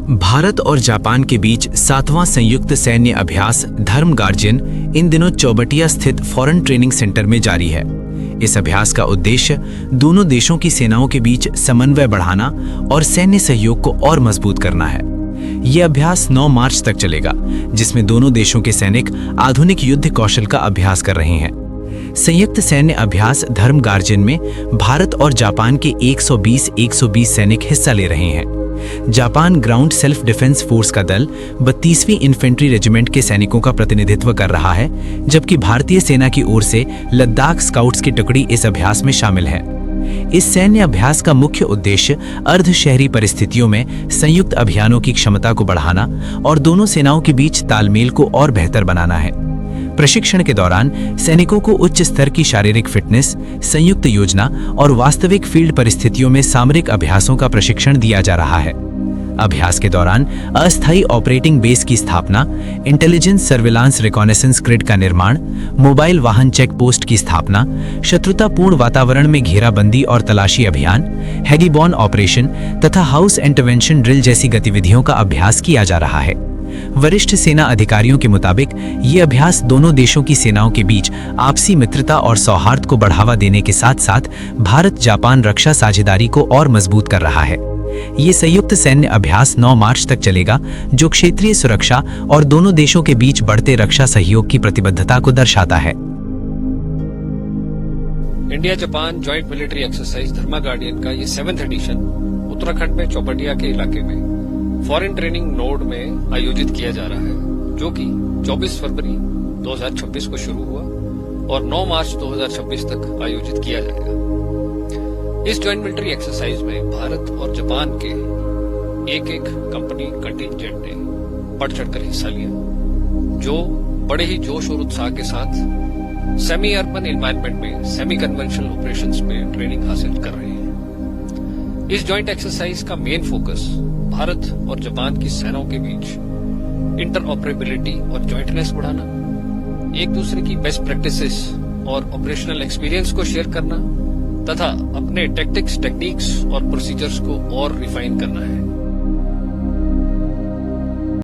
भारत और जापान के बीच 7वां संयुक्त सैन्य अभ्यास धर्म गार्जियन इन दिनों चौबटिया स्थित फॉरेन ट्रेनिंग सेंटर में जारी है। इस अभ्यास का उद्देश्य दोनों देशों की सेनाओं के बीच समन्वय बढ़ाना और सैन्य सहयोग को और मजबूत करना है। ये अभ्यास 9 मार्च तक चलेगा, जिसमें दोनों देशों के सैनिक आधुनिक युद्ध कौशल का अभ्यास कर रहे हैं। संयुक्त सैन्य अभ्यास धर्म गार्जियन में भारत और जापान के 120 सैनिक हिस्सा ले रहे हैं। Japan ground self defence force का दल 32वीं इन्फेंट्री रेजिमेंट के सैनिकों का प्रतिनिधित्व कर रहा है, जबकि भारतीय सेना की ओर से लद्दाख स्काउट्स की टुकड़ी इस अभ्यास में शामिल है। इस सैन्य अभ्यास का मुख्य उद्देश्य अर्ध शहरी परिस्थितियों में संयुक्त अभियानों की क्षमता को बढ़ाना और दोनों सेनाओं के बीच तालमेल को और बेहतर बनाना है। प्रशिक्षण के दौरान सैनिकों को उच्च स्तर की शारीरिक फिटनेस, संयुक्त योजना और वास्तविक फील्ड परिस्थितियों में सामरिक अभ्यासों का प्रशिक्षण दिया जा रहा है। अभ्यास के दौरान अस्थायी ऑपरेटिंग बेस की स्थापना, इंटेलिजेंस सर्विलांस रिकॉनेसेंस ग्रिड का निर्माण, मोबाइल वाहन चेक पोस्ट की स्थापना, शत्रुतापूर्ण वातावरण में घेराबंदी और तलाशी अभियान, हेलीबॉर्न ऑपरेशन तथा हाउस इंटरवेंशन ड्रिल जैसी गतिविधियों का अभ्यास किया जा रहा है। वरिष्ठ सेना अधिकारियों के मुताबिक ये अभ्यास दोनों देशों की सेनाओं के बीच आपसी मित्रता और सौहार्द को बढ़ावा देने के साथ साथ भारत जापान रक्षा साझेदारी को और मजबूत कर रहा है। ये संयुक्त सैन्य अभ्यास 9 मार्च तक चलेगा, जो क्षेत्रीय सुरक्षा और दोनों देशों के बीच बढ़ते रक्षा सहयोग की प्रतिबद्धता को दर्शाता है। India Japan joint military exercise Dharma Guardian का ये 7th एडिशन उत्तराखंड में चौबटिया के इलाके में फॉरेन ट्रेनिंग नोड में आयोजित किया जा रहा है, जो कि 24 फरवरी 2026 को शुरू हुआ और 9 मार्च 2026 तक आयोजित किया जाएगा। इस जॉइंट मिलिट्री एक्सरसाइज में भारत और जापान के एक कंपनी कंटिंजेंट ने बढ़ चढ़कर हिस्सा लिया, जो बड़े ही जोश और उत्साह के साथ सेमी अर्बन एनवायरनमेंट में सेमी कन्वेंशनल ऑपरेशंस में ट्रेनिंग हासिल कर रहे हैं। इस जॉइंट एक्सरसाइज का मेन फोकस भारत और जापान की सेनाओं के बीच इंटरऑपरेबिलिटी और जॉइंटनेस बढ़ाना, एक दूसरे की बेस्ट प्रैक्टिसेस और ऑपरेशनल एक्सपीरियंस को शेयर करना तथा अपने टैक्टिक्स, टेक्निक्स और प्रोसीजर्स को और रिफाइन करना है।